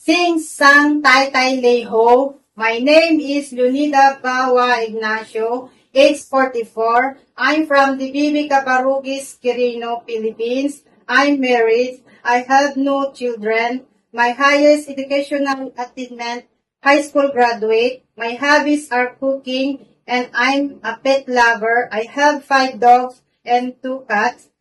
Sing Sang Tai Tai Leho. My name is Leonida Bawa Ignacio, age 44. I'm from the Bibi Cabarugis, Quirino, Philippines. I'm married. I have no children. My highest educational attainment, high school graduate. My hobbies are cooking and I'm a pet lover. I have 5 dogs and 2 cats.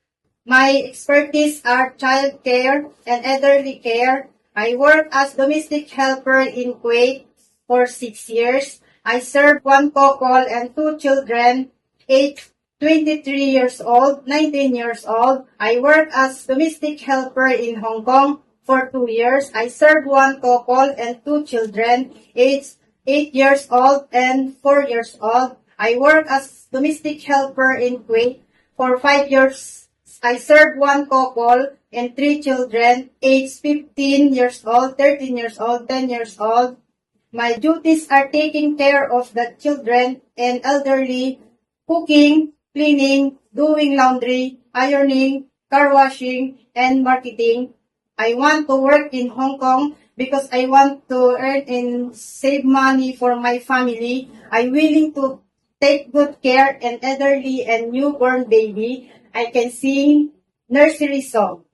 My expertise are child care and elderly care. I work as domestic helper in Kuwait for 6 years. I serve 1 couple and 2 children, age 23 years old, 19 years old. I work as domestic helper in Hong Kong for 2 years. I serve 1 couple and 2 children, age 8 years old and 4 years old. I work as domestic helper in Kuwait for 5 years. I serve 1 couple and 3 children, age 15 years old, 13 years old, 10 years old. My duties are taking care of the children and elderly, cooking, cleaning, doing laundry, ironing, car washing, and marketing. I want to work in Hong Kong because I want to earn and save money for my family. I'm willing to take good care and elderly and newborn baby. I can sing nursery song.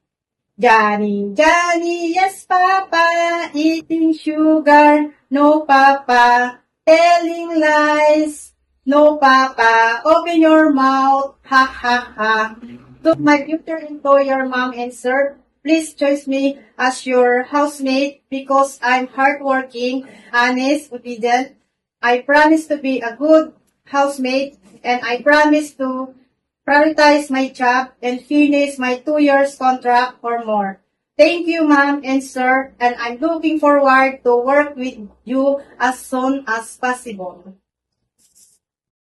Johnny, Johnny, yes, Papa, eating sugar, no, Papa, telling lies, no, Papa, open your mouth, ha, ha, ha. To my future employer, mom and sir, please choose me as your housemate because I'm hardworking, honest, obedient. I promise to be a good housemate and I promise to prioritize my job and finish my 2 years contract or more. Thank you, ma'am and sir, and I'm looking forward to work with you as soon as possible.